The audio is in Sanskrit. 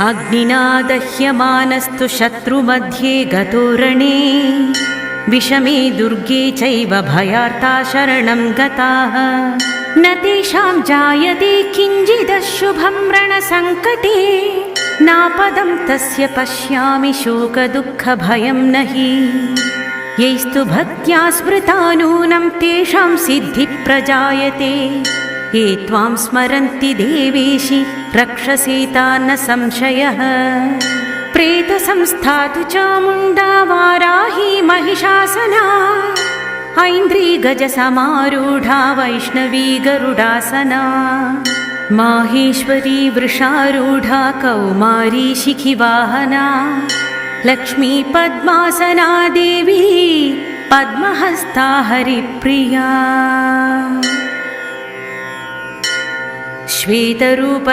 अग्निना दह्यमानस्तु शत्रुमध्ये गतो रणे विषमे दुर्गे चैव भयार्ता शरणं गताः न तेषां जायते किञ्चिदशुभं रणसङ्कटे नापदं तस्य पश्यामि शोकदुःखभयं न हि यैस्तु भक्त्या स्मृता नूनं तेषां सिद्धिप्रजायते ये त्वां स्मरन्ति देवेशि रक्षसेता न संशयः प्रेतसंस्था तु चामुण्डा वाराही महिषासना ऐन्द्री गजसमारूढा वैष्णवी गरुडासना माहेश्वरी वृषारूढा कौमारी शिखिवाहना लक्ष्मी पद्मासना देवी पद्महस्ता हरिप्रिया श्वेतरूप